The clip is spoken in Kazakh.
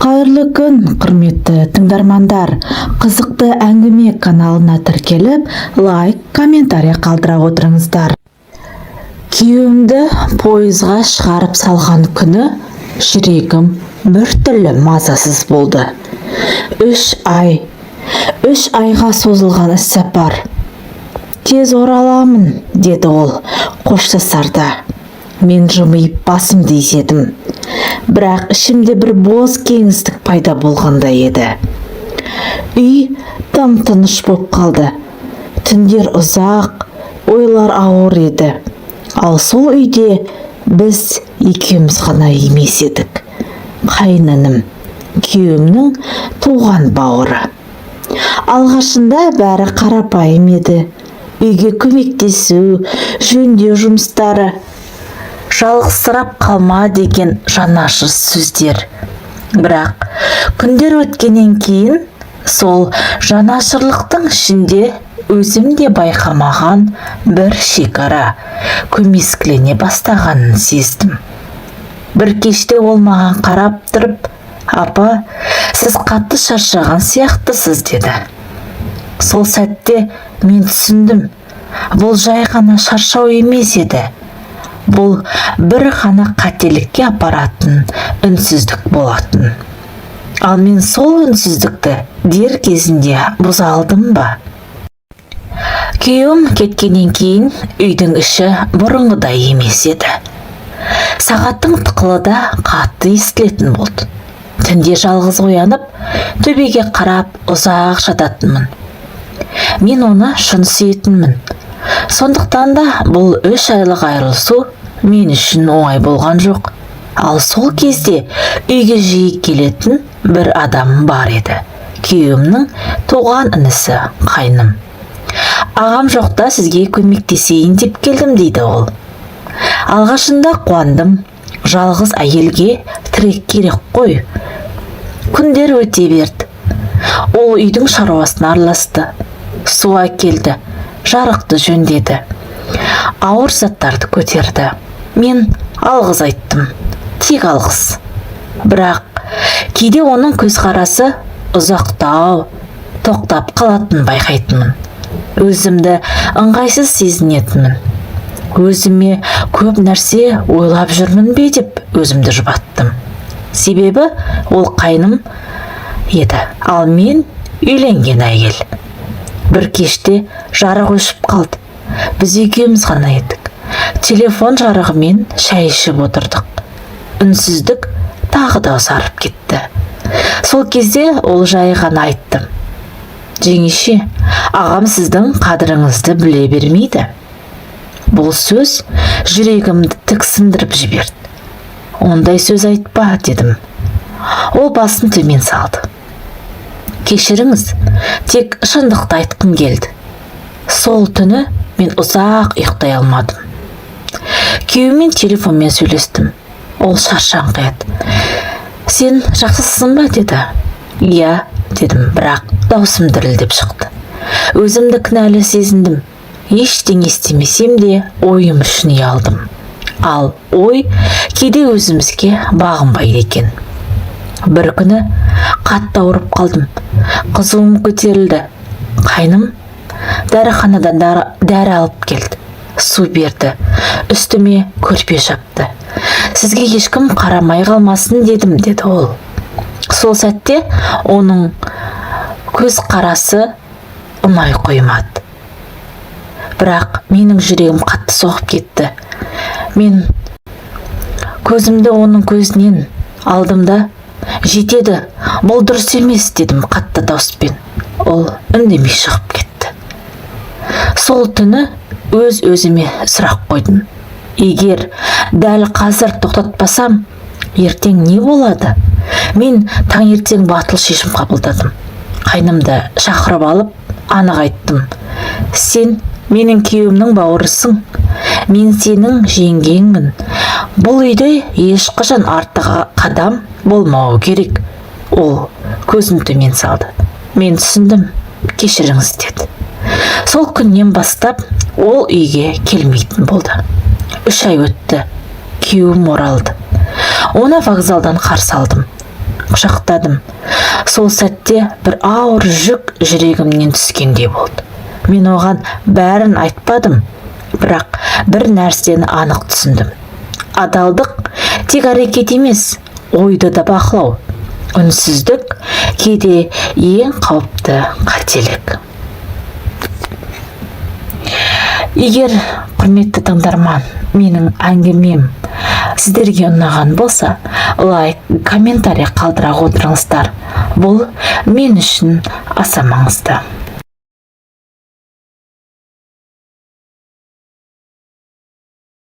Қайырлы күн, құрметті тыңдармандар. Қызықты әңгіме каналына тіркеліп, лайк, комментарий қалдыра отырыңыздар. Күйеуімді пойызға шығарып салған күні жүрегім біртүрлі мазасыз болды. 3 айға созылған іссапар. Тез ораламын, деді ол қоштасарда. Мен жымиып басымды изедім. Бірақ ішімде бір бос кеңістік пайда болғандай еді. Үй тым-тыныш боп қалды. Түндер ұзақ, ойлар ауыр еді. Ал сол үйде біз екеуміз ғана емес едік. Қайныным, күйеуімнің туған бауыры. Алғашында бәрі қарапайым еді. Үйге көмектесу, жөндеу жұмыстары, жалғызсырап қалма деген жанашыр сөздер. Бірақ күндер өткеннен кейін сол жанашырлықтың ішінде өзім де байқамаған бір шекара көмескілене бастағанын сездім. Бір кеште ол маған қарап тұрып, «Апа, сіз қатты шаршаған сияқтысыз», деді. Сол сәтте мен түсіндім, бұл жай ғана шаршау емес еді. Бұл бір ғана қателікке апаратын үнсіздік болатын. Ал мен сол үнсіздікті дер кезінде бұза алдым ба? Күйеуім кеткеннен кейін үйдің іші бұрынғыдай емес еді. Сағаттың тықылы да қатты естілетін болды. Түнде жалғыз оянып, төбеге қарап ұзақ жататынмын. Мен оны шын сүйетінмін. Сондықтан да бұл 3 айлық айырылысу мен үшін оңай болған жоқ. Ал сол кезде үйге жиі келетін бір адам бар еді. Күйеуімнің туған інісі, қайным. «Ағам жоқта сізге көмектесейін деп келдім», дейді ол. Алғашында қуандым. Жалғыз әйелге тірек керек қой. Күндер өте берді. Ол үйдің шаруасына араласты. Су әкелді, жарықты жөндеді, ауыр заттарды көтерді. Мен алғыс айттым, тек алғыс. Бірақ кейде оның көзқарасы ұзақтау, тоқтап қалатын байқайтынмын. Өзімді ыңғайсыз сезінетінмін. Өзіме көп нәрсе ойлап жүрмін бе деп өзімді жұбаттым. Себебі ол қайным еді, ал мен үйленген әйел. Бір кеште жарық өшіп қалды. Біз екеуміз ғана едік. Телефон жарығымен шай ішіп отырдық. Үнсіздік тағы да ұзарып кетті. Сол кезде ол жай ғана айтты: «Жеңеше, ағам сіздің қадіріңізді біле бермейді». Бұл сөз жүрегімді тіксіндіріп жіберді. «Ондай сөз айтпа», дедім. Ол басын төмен салды. «Кешіріңіз, тек шындықты айтқым келді». Сол түні мен ұзақ ұйықтай алмадым. Күйеуіммен телефонмен сөйлестім. Ол шаршаңқы еді. «Сен жақсысың ба?» деді. «Иә», дедім, бірақ даусым дірілдеп шықты. Өзімді кінәлі сезіндім. Ештеңе істемесем де ойым үшін ұялдым. Ал ой кейде өзімізге бағынбайды екен. Бір күні қатты ауырып қалдым. Қызуым көтерілді. Қайным дәріханадан дәрі алып келді. Су берді. Үстіме көрпе жапты. «Сізге ешкім қарамай қалмасын дедім», деді ол. Сол сәтте оның көз қарасы ұнай қоймады. Бірақ менің жүрегім қатты соғып кетті. Мен көзімді оның көзінен алдым да: «Жетеді, бұл дұрыс емес», дедім қатты дауыспен. Ол үндемей шығып кетті. Сол түні өз-өзіме сұрақ қойдым: егер дәл қазір тоқтатпасам, ертең не болады? Мен таңертең батыл шешім қабылдадым. Қайнымды шақырып алып, анық айттым: «Сен менің күйеуімнің бауырысың. Мен сенің жеңгеңмін. Бұл үйде ешқашан артық қадам болмауы керек». Ол көзін төмен салды. Мен түсіндім. «Кешіріңіз», деді. Сол күннен бастап ол үйге келмейтін болды. 3 ай өтті. Күйеуім оралды. Оны вокзалдан қарсы алдым. құшақтадым. Сол сәтте бір ауыр жүк жүрегімнен түскендей болды. Мен оған бәрін айтпадым, бірақ бір нәрсені анық түсіндім. Адалдық тек әрекет емес, ойды да бақылау. Үнсіздік кейде ең қауіпті қателік. Егер құрметті тыңдарман, менің әңгімем сіздерге ұнаған болса, лайк, комментарий қалдыра отырыңыздар. Бұл мен үшін аса маңызды.